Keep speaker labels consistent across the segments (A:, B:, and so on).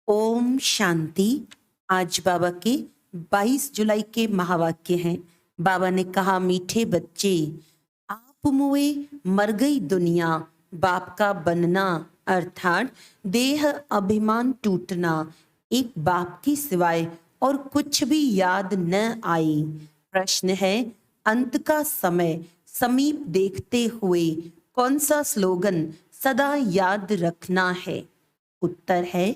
A: ओम शांति। आज बाबा के 22 जुलाई के महावाक्य हैं। बाबा ने कहा, मीठे बच्चे, आप मुए मर गई दुनिया, बाप का बनना अर्थात देह अभिमान टूटना, एक बाप के सिवाय और कुछ भी याद न आए। प्रश्न है, अंत का समय समीप देखते हुए कौन सा स्लोगन सदा याद रखना है? उत्तर है,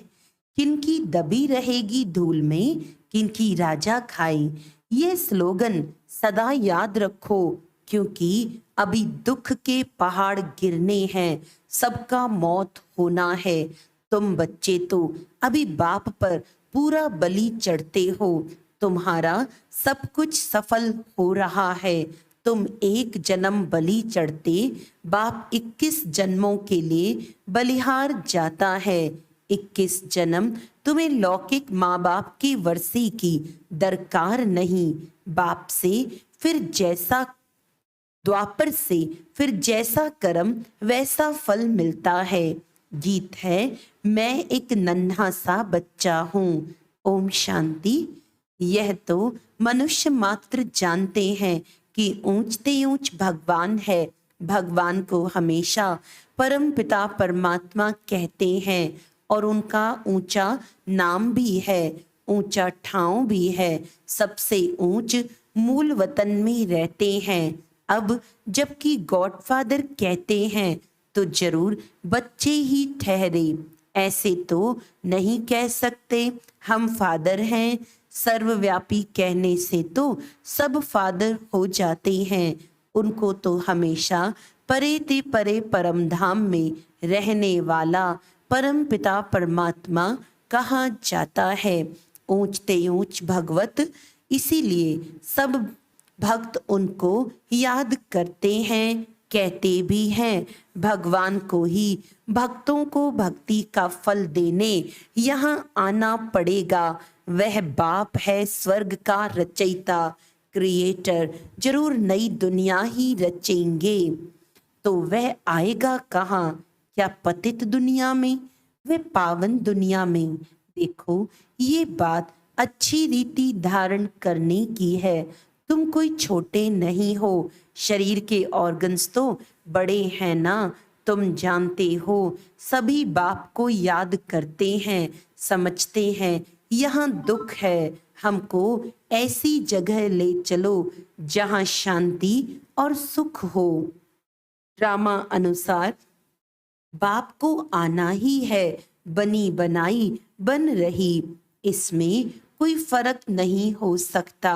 A: किनकी दबी रहेगी धूल में, किनकी राजा खाए। ये स्लोगन सदा याद रखो, क्योंकि अभी दुख के पहाड़ गिरने हैं, सबका मौत होना है। तुम बच्चे तो अभी बाप पर पूरा बलि चढ़ते हो, तुम्हारा सब कुछ सफल हो रहा है। तुम एक जन्म बलि चढ़ते, बाप 21 जन्मों के लिए बलिहार जाता है। 21 जन्म तुम्हें लौकिक माँ बाप की वर्षी की दरकार नहीं। बाप से फिर जैसा द्वापर से फिर जैसा कर्म वैसा फल मिलता है। गीत है, मैं एक नन्हा सा बच्चा हूँ। ओम शांति। यह तो मनुष्य मात्र जानते हैं कि ऊंचते ऊंच भगवान है। भगवान को हमेशा परम पिता परमात्मा कहते हैं और उनका ऊंचा नाम भी है, ऊंचा ठाव भी है। सबसे ऊंच मूल वतन में रहते हैं। अब जबकि गॉडफादर कहते हैं तो जरूर बच्चे ही ठहरे। ऐसे तो नहीं कह सकते हम फादर हैं। सर्वव्यापी कहने से तो सब फादर हो जाते हैं। उनको तो हमेशा परे ते परे परम धाम में रहने वाला परम पिता परमात्मा कहा जाता है। ऊंचते ऊंच भगवत, इसीलिए सब भक्त उनको याद करते हैं, कहते भी हैं। भगवान को ही भक्तों को भक्ति का फल देने यहाँ आना पड़ेगा। वह बाप है स्वर्ग का रचयिता, क्रिएटर। जरूर नई दुनिया ही रचेंगे। तो वह आएगा कहाँ? क्या पतित दुनिया में? वे पावन दुनिया में। देखो, ये बात अच्छी रीति धारण करने की है। तुम कोई छोटे नहीं हो। शरीर के ऑर्गन्स तो बड़े हैं ना। तुम जानते हो, सभी बाप को याद करते हैं, समझते हैं यहाँ दुख है। हमको ऐसी जगह ले चलो जहाँ शांति और सुख हो। ड्रामा अनुसार बाप को आना ही है, बनी बनाई बन रही, इसमें कोई फर्क नहीं हो सकता।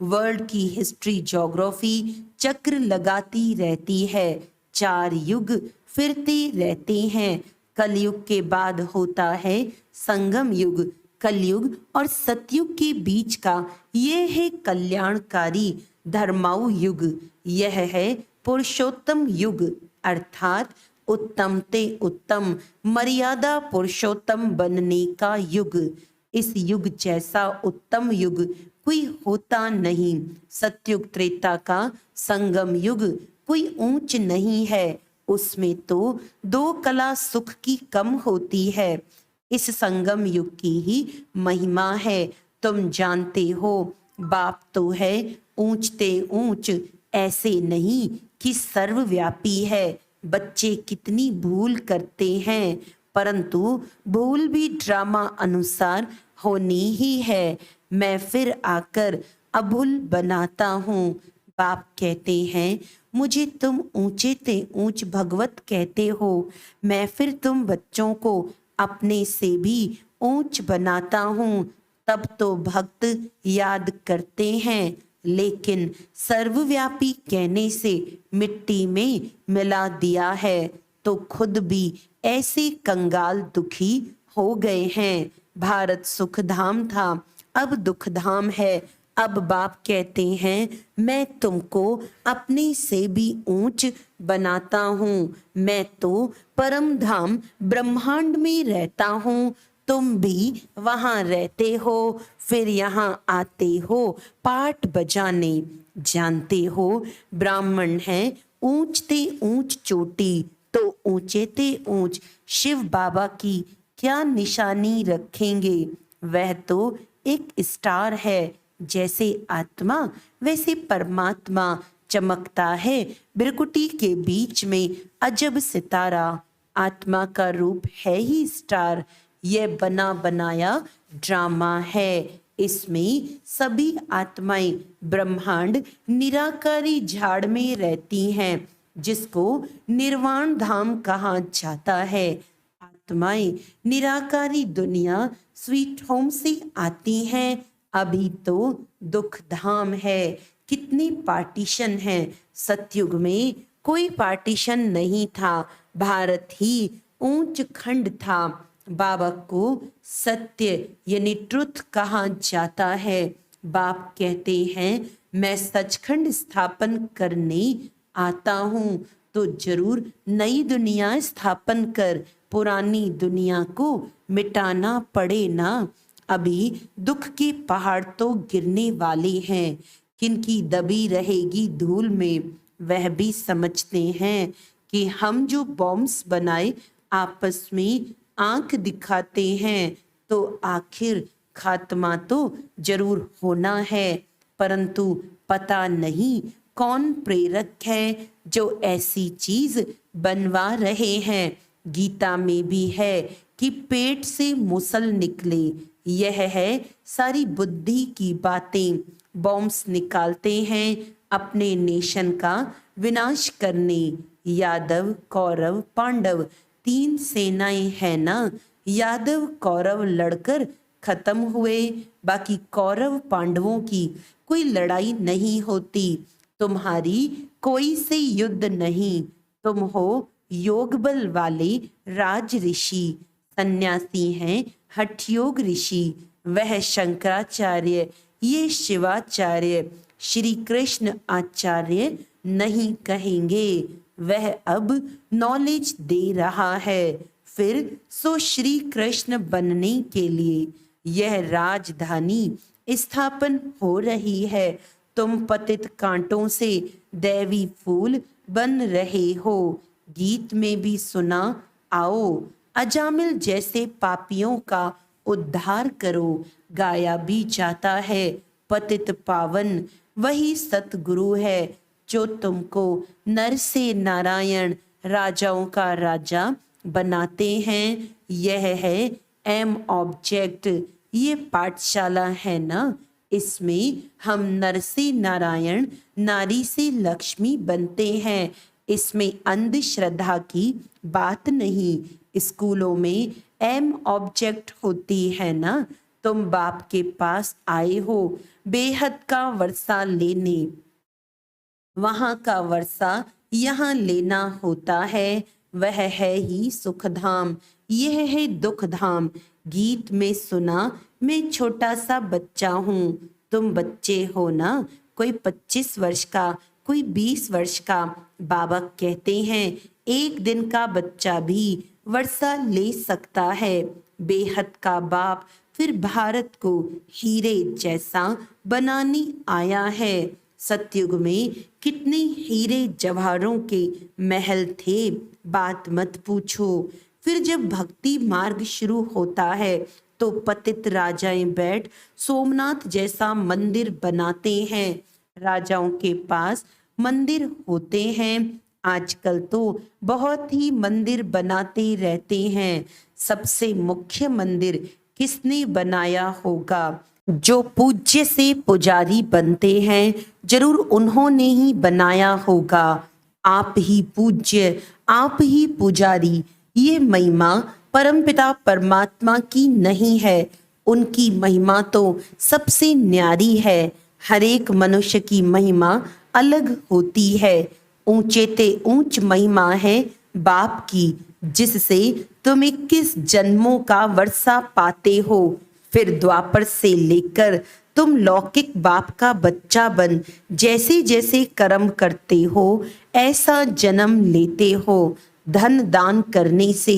A: वर्ल्ड की हिस्ट्री ज्योग्राफी चक्र लगाती रहती है। 4 युग फिरते रहते हैं। कलयुग के बाद होता है संगम युग। कलयुग और सतयुग के बीच का यह है कल्याणकारी धर्माऊ युग। यह है पुरुषोत्तम युग, अर्थात उत्तम ते उत्तम मर्यादा पुरुषोत्तम बनने का युग। इस युग जैसा उत्तम युग कोई होता नहीं। सतयुग त्रेता का संगम युग कोई ऊंच नहीं है। उसमें तो 2 कला सुख की कम होती है। इस संगम युग की ही महिमा है। तुम जानते हो, बाप तो है ऊंचते ऊंच, ऐसे नहीं कि सर्वव्यापी है। बच्चे कितनी भूल करते हैं, परंतु भूल भी ड्रामा अनुसार होनी ही है। मैं फिर आकर अभूल बनाता हूँ। बाप कहते हैं, मुझे तुम ऊंचे ते ऊंच भगवत कहते हो। मैं फिर तुम बच्चों को अपने से भी ऊंच बनाता हूँ। तब तो भक्त याद करते हैं, लेकिन सर्वव्यापी कहने से मिट्टी में मिला दिया है तो खुद भी ऐसे कंगाल दुखी हो गए हैं। भारत सुखधाम था, अब दुखधाम है। अब बाप कहते हैं, मैं तुमको अपने से भी ऊंच बनाता हूँ। मैं तो परम धाम ब्रह्मांड में रहता हूँ, तुम भी वहां रहते हो, फिर यहाँ आते हो पाठ बजाने। जानते हो, ब्राह्मण है ऊंचते ऊंच चोटी, तो ऊंचे ते ऊंच शिव बाबा की क्या निशानी रखेंगे। वह तो एक स्टार है, जैसे आत्मा वैसे परमात्मा चमकता है बिरकुटी के बीच में अजब सितारा। आत्मा का रूप है ही स्टार, यह बना बनाया ड्रामा है। इसमें सभी आत्माएं ब्रह्मांड निराकारी झाड़ में रहती हैं, जिसको निर्वाण धाम कहा जाता है। आत्माएं निराकारी दुनिया स्वीट होम से आती हैं, अभी तो दुख धाम है। कितने पार्टीशन हैं। सतयुग में कोई पार्टीशन नहीं था, भारत ही ऊंच खंड था। बाबा को सत्य यानी ट्रुथ कहा जाता है। बाप कहते हैं मैं सचखंड स्थापन करने आता हूँ, तो जरूर नई दुनिया स्थापन कर, पुरानी दुनिया को मिटाना पड़े ना। अभी दुख के पहाड़ तो गिरने वाले हैं, किनकी दबी रहेगी धूल में। वह भी समझते हैं कि हम जो बॉम्ब्स बनाए आपस में आंख दिखाते हैं, तो आखिर खात्मा तो जरूर होना है। परंतु पता नहीं कौन प्रेरक है जो ऐसी चीज बनवा रहे हैं। गीता में भी है कि पेट से मुसल निकले। यह है सारी बुद्धि की बातें। बॉम्ब्स निकालते हैं अपने नेशन का विनाश करने। यादव कौरव पांडव तीन सेनाएं हैं ना। यादव कौरव लड़कर खत्म हुए, बाकी कौरव पांडवों की कोई लड़ाई नहीं होती। तुम्हारी कोई से युद्ध नहीं, तुम हो योग बल वाले राज ऋषि। सन्यासी हैं हठयोग ऋषि, वह शंकराचार्य, ये शिवाचार्य, श्री कृष्ण आचार्य नहीं कहेंगे। वह अब नॉलेज दे रहा है, फिर सो श्री कृष्ण बनने के लिए यह राजधानी स्थापन हो रही है। तुम पतित कांटों से दैवी फूल बन रहे हो। गीत में भी सुना, आओ अजामिल जैसे पापियों का उद्धार करो। गाया भी जाता है, पतित पावन वही सतगुरु है, जो तुमको नर से नारायण राजाओं का राजा बनाते हैं। यह है एम ऑब्जेक्ट। ये पाठशाला है ना, इसमें हम नर से नारायण, नारी से लक्ष्मी बनते हैं। इसमें अंधश्रद्धा की बात नहीं। स्कूलों में एम ऑब्जेक्ट होती है ना। तुम बाप के पास आए हो बेहद का वर्षा लेने, वहां का वर्षा यहाँ लेना होता है। वह है ही सुखधाम, यह है दुख धाम। गीत में सुना, मैं छोटा सा बच्चा हूँ, तुम बच्चे हो ना। कोई 25 वर्ष का, कोई 20 वर्ष का। बाबा कहते हैं एक दिन का बच्चा भी वर्षा ले सकता है। बेहद का बाप फिर भारत को हीरे जैसा बनाने आया है। सतयुग में कितने हीरे जवाहरों के महल थे, बात मत पूछो। फिर जब भक्ति मार्ग शुरू होता है तो पतित राजाएं बैठ सोमनाथ जैसा मंदिर बनाते हैं। राजाओं के पास मंदिर होते हैं। आजकल तो बहुत ही मंदिर बनाते रहते हैं। सबसे मुख्य मंदिर किसने बनाया होगा? जो पूज्य से पुजारी बनते हैं, जरूर उन्होंने ही बनाया होगा। आप ही पूज्य, आप ही पुजारी। ये महिमा परमपिता परमात्मा की नहीं है, उनकी महिमा तो सबसे न्यारी है। हर एक मनुष्य की महिमा अलग होती है। ऊंचे ते ऊंच महिमा है बाप की, जिससे तुम 21 जन्मों का वर्षा पाते हो। फिर द्वापर से लेकर तुम लौकिक बाप का बच्चा बन जैसे जैसे कर्म करते हो ऐसा जन्म लेते हो। धन दान करने से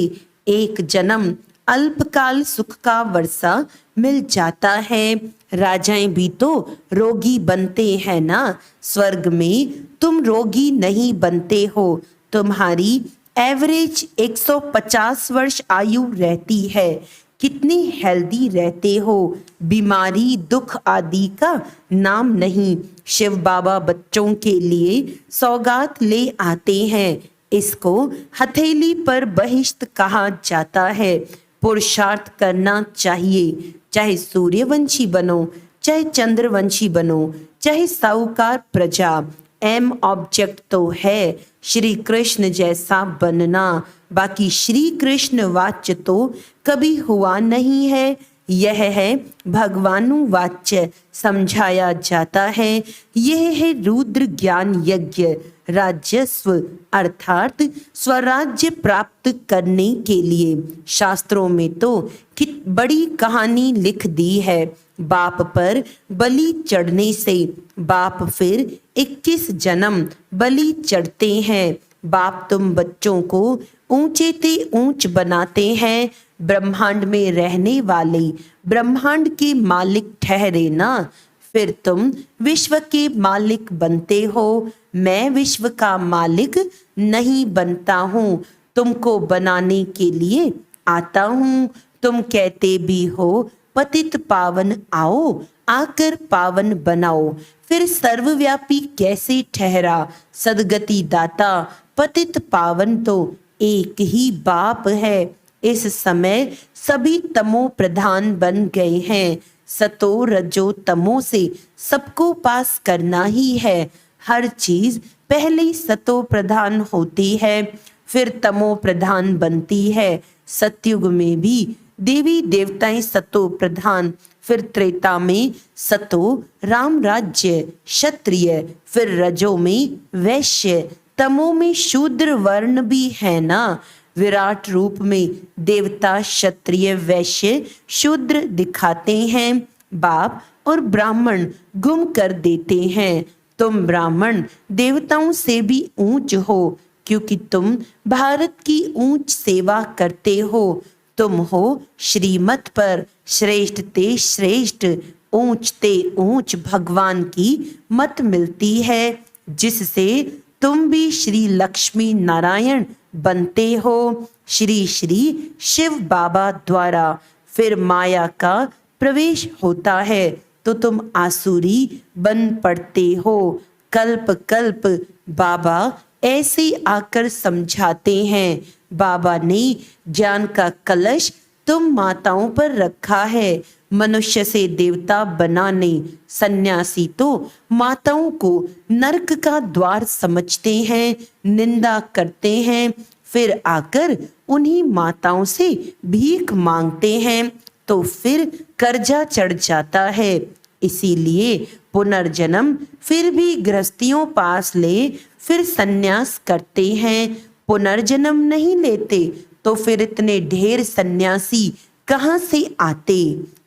A: एक जन्म अल्पकाल सुख का वर्षा मिल जाता है। राजाएं भी तो रोगी बनते हैं ना। स्वर्ग में तुम रोगी नहीं बनते हो, तुम्हारी एवरेज 150 वर्ष आयु रहती है। कितनी हेल्दी रहते हो, बीमारी दुख आदि का नाम नहीं। शिव बाबा बच्चों के लिए सौगात ले आते हैं। इसको हथेली पर बहिश्त कहा जाता है। पुरुषार्थ करना चाहिए, चाहे सूर्यवंशी बनो, चाहे चंद्रवंशी बनो, चाहे साहूकार प्रजा। एम ऑब्जेक्ट तो है श्री कृष्ण जैसा बनना, बाकी श्री कृष्ण वाच्य तो कभी हुआ नहीं है। यह है भगवानुवाच्य समझाया जाता है। यह है रुद्र ज्ञान यज्ञ। राजस्व अर्थात स्वराज्य प्राप्त करने के लिए शास्त्रों में तो बड़ी कहानी लिख दी है। बाप पर बलि चढ़ने से बाप फिर 21 जन्म बलि चढ़ते हैं। बाप तुम बच्चों को ऊंचे ते ऊंच बनाते हैं। ब्रह्मांड में रहने वाले ब्रह्मांड के मालिक ठहरे ना, फिर तुम विश्व के मालिक बनते हो। मैं विश्व का मालिक नहीं बनता हूँ, तुमको बनाने के लिए आता हूँ। तुम कहते भी हो पतित पावन आओ, आकर पावन बनाओ। फिर सर्वव्यापी कैसे ठहरा सदगति दाता। पतित पावन तो एक ही बाप है। इस समय सभी तमो प्रधान बन गए हैं। सतो रजो तमो से सबको पास करना ही है। हर चीज पहले सतो प्रधान होती है, फिर तमो प्रधान बनती है। सतयुग में भी देवी देवताएं सतो प्रधान, फिर त्रेता में सतो राम राज्य क्षत्रिय, फिर रजो में वैश्य, तमो में शूद्र वर्ण भी है ना। विराट रूप में देवता क्षत्रिय वैश्य शूद्र दिखाते हैं। बाप और ब्राह्मण गुम कर देते हैं। तुम ब्राह्मण देवताओं से भी ऊंच हो, क्योंकि तुम भारत की ऊंच सेवा करते हो। तुम हो श्रीमत पर श्रेष्ठ ते श्रेष्ठ, ऊंच ते ऊंच भगवान की मत मिलती है, जिससे तुम भी श्री लक्ष्मी नारायण बनते हो। श्री श्री शिव बाबा द्वारा फिर माया का प्रवेश होता है तो तुम आसुरी बन पड़ते हो। कल्प कल्प बाबा ऐसे आकर समझाते हैं। बाबा ने ज्ञान का कलश तुम माताओं पर रखा है। मनुष्य से देवता बनाने सन्यासी तो माताओं को नरक का द्वार समझते हैं, निंदा करते हैं, फिर आकर उन्हीं माताओं से भीख मांगते हैं तो फिर कर्जा चढ़ जाता है। इसीलिए पुनर्जन्म फिर भी गृहस्थियों पास ले, फिर सन्यास करते हैं। पुनर्जन्म नहीं लेते तो फिर इतने ढेर सन्यासी कहाँ से आते।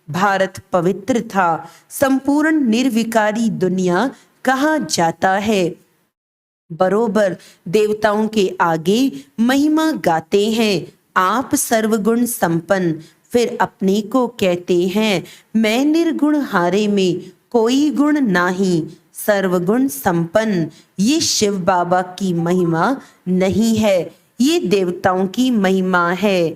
A: भारत पवित्र था, संपूर्ण निर्विकारी दुनिया कहा जाता है। बरोबर देवताओं के आगे महिमा गाते हैं। आप सर्वगुण संपन्न, फिर अपने को कहते हैं मैं निर्गुण हारे में कोई गुण नाही, सर्वगुण संपन्न। ये शिव बाबा की महिमा नहीं है, ये देवताओं की महिमा है।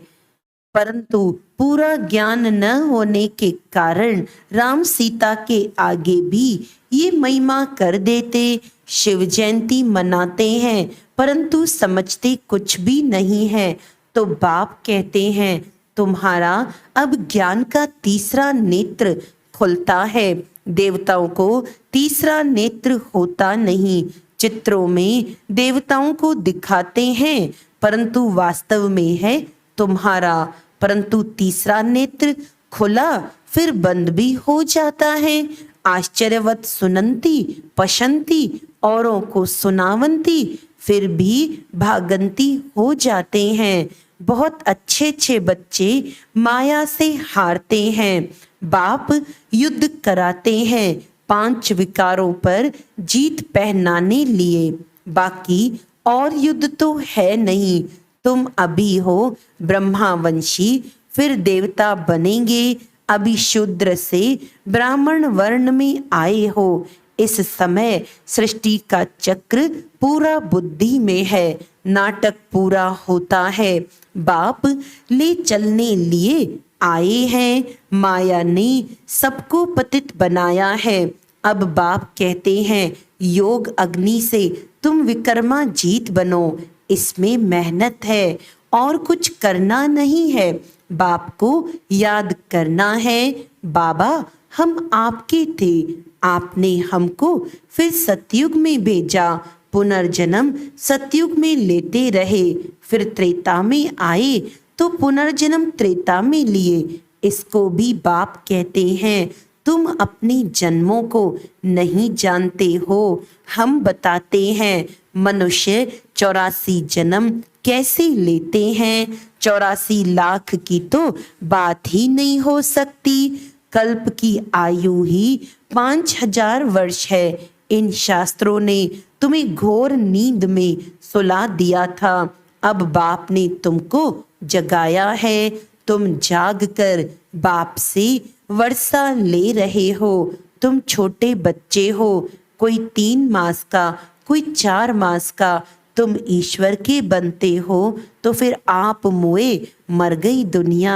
A: परंतु पूरा ज्ञान न होने के कारण राम सीता के आगे भी ये महिमा कर देते। शिव जयंती मनाते हैं परंतु समझते कुछ भी नहीं है। तो बाप कहते हैं तुम्हारा अब ज्ञान का तीसरा नेत्र खुलता है। देवताओं को तीसरा नेत्र होता नहीं। चित्रों में देवताओं को दिखाते हैं परंतु वास्तव में है तुम्हारा। परंतु तीसरा नेत्र खुला फिर बंद भी हो जाता है। आश्चर्यवत सुनंती पशंती, औरों को सुनावंती, फिर भी भागंती हो जाते हैं। बहुत अच्छे अच्छे बच्चे माया से हारते हैं। बाप युद्ध कराते हैं 5 विकारों पर जीत पहनाने लिए। बाकी और युद्ध तो है नहीं। तुम अभी हो ब्रह्मावंशी, फिर देवता बनेंगे। अभी शूद्र से ब्राह्मण वर्ण में आए हो, इस समय सृष्टि का चक्र पूरा बुद्धि में है, नाटक पूरा होता है। बाप ले चलने लिए आए हैं, माया ने सबको पतित बनाया है। अब बाप कहते हैं योग अग्नि से तुम विकर्मा जीत बनो, इसमें मेहनत है और कुछ करना नहीं है। बाप को याद करना है, बाबा हम आपके थे, आपने हमको फिर सतयुग में भेजा, पुनर्जन्म सतयुग में लेते रहे, फिर त्रेता में आए तो पुनर्जन्म त्रेता में लिए। इसको भी बाप कहते हैं तुम अपने जन्मों को नहीं जानते हो, हम बताते हैं। मनुष्य 84 जन्म कैसे लेते हैं, 84 लाख की तो बात ही नहीं हो सकती। कल्प की आयु ही 5000 वर्ष है। इन शास्त्रों ने तुम्हें घोर नींद में सुला दिया था, अब बाप ने तुमको जगाया है। तुम जाग कर बाप से वर्षा ले रहे हो। तुम छोटे बच्चे हो, कोई 3 मास का, कोई 4 मास का। तुम ईश्वर के बनते हो तो फिर आप मुए मर गई दुनिया।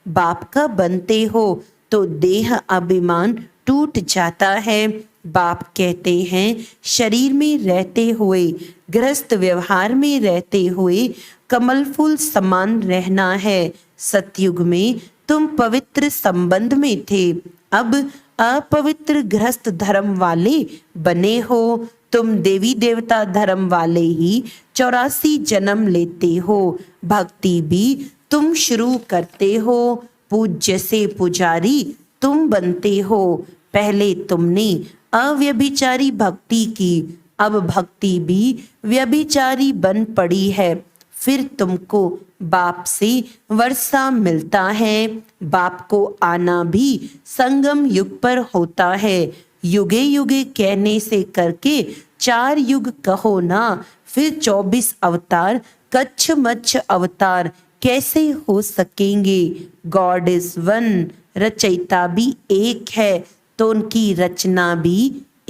A: बाप का बनते हो तो देह अभिमान टूट जाता है। बाप कहते हैं शरीर में रहते हुए, गृहस्थ व्यवहार में रहते हुए कमल फूल समान रहना है। सतयुग में तुम पवित्र संबंध में थे, अब अपवित्र गृहस्थ धर्म वाले बने हो। तुम देवी देवता धर्म वाले ही 84 जन्म लेते हो। भक्ति भी तुम शुरू करते हो, पूज्य से पुजारी तुम बनते हो। पहले तुमने अव्यभिचारी भक्ति की, अब भक्ति भी व्यभिचारी बन पड़ी है। फिर तुमको बाप से वर्षा मिलता है। बाप को आना भी संगम युग पर होता है। युगे युगे कहने से करके 4 युग कहो ना, फिर 24 अवतार कच्छ मच्छ अवतार कैसे हो सकेंगे। गॉड इज वन, रचयिता भी एक है तो उनकी रचना भी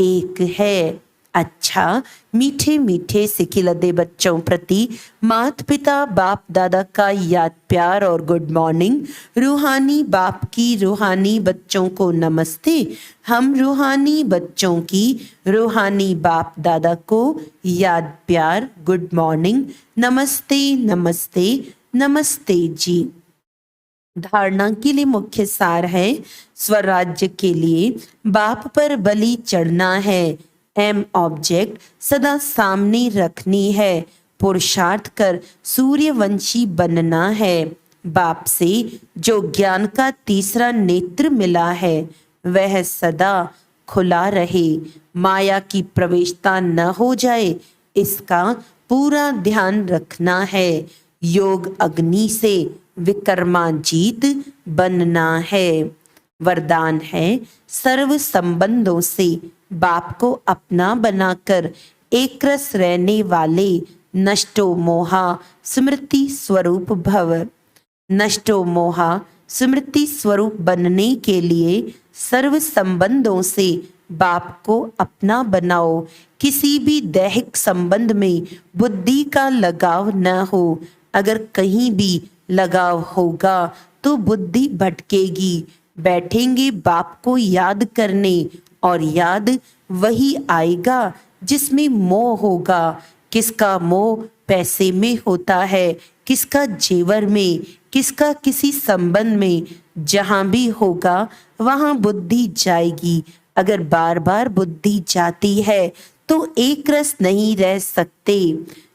A: एक है। अच्छा, मीठे मीठे सिखिलदे बच्चों प्रति माता पिता बाप दादा का याद प्यार और गुड मॉर्निंग। रूहानी बाप की रूहानी बच्चों को नमस्ते। हम रूहानी बच्चों की रूहानी बाप दादा को याद प्यार गुड मॉर्निंग, नमस्ते नमस्ते नमस्ते जी। धारणा के लिए मुख्य सार है, स्वराज्य के लिए बाप पर बलि चढ़ना है। एम ऑब्जेक्ट सदा सामने रखनी है, पुरुषार्थ कर सूर्यवंशी बनना है। बाप से जो ज्ञान का तीसरा नेत्र मिला है वह सदा खुला रहे, माया की प्रवेशता न हो जाए, इसका पूरा ध्यान रखना है। योग अग्नि से विकर्माजीत बनना है। वरदान है सर्व संबंधों से बाप को अपना बनाकर एक रस रहने वाले नष्टो मोहा स्मृति स्वरूप भव। नष्टो मोहा स्मृति स्वरूप बनने के लिए सर्व संबंधों से बाप को अपना बनाओ। किसी भी दैहिक संबंध में बुद्धि का लगाव न हो। अगर कहीं भी लगाव होगा तो बुद्धि भटकेगी। बैठेंगे बाप को याद करने और याद वही आएगा जिसमें मोह होगा। किसका मोह पैसे में होता है, किसका जेवर में, किसका किसी संबंध में। जहां भी होगा वहां बुद्धि जाएगी। अगर बार बार बुद्धि जाती है तो एक रस नहीं रह सकते।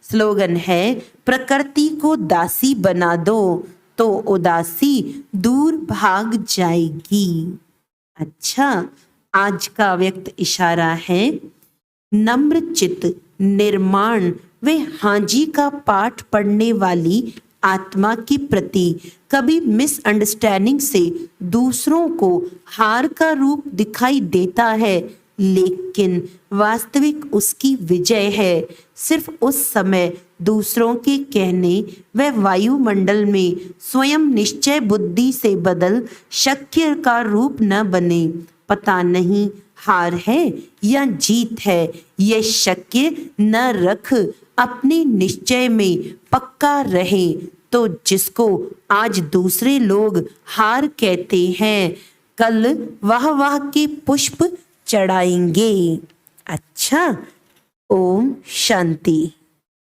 A: स्लोगन है प्रकृति को दासी बना दो तो उदासी दूर भाग जाएगी। अच्छा, आज का व्यक्त इशारा है नम्र चित्त, निर्माण व हाजी का पाठ पढ़ने वाली आत्मा के प्रति कभी मिसअंडरस्टैंडिंग से दूसरों को हार का रूप दिखाई देता है, लेकिन वास्तविक उसकी विजय है। सिर्फ उस समय दूसरों के कहने व वायुमंडल में स्वयं निश्चय बुद्धि से बदल शक्य का रूप न बने। पता नहीं हार है या जीत है, ये शक्य न रख, अपने निश्चय में पक्का रहे। तो जिसको आज दूसरे लोग हार कहते हैं, कल वाह के पुष्प चढ़ाएंगे। अच्छा, ओम शांति।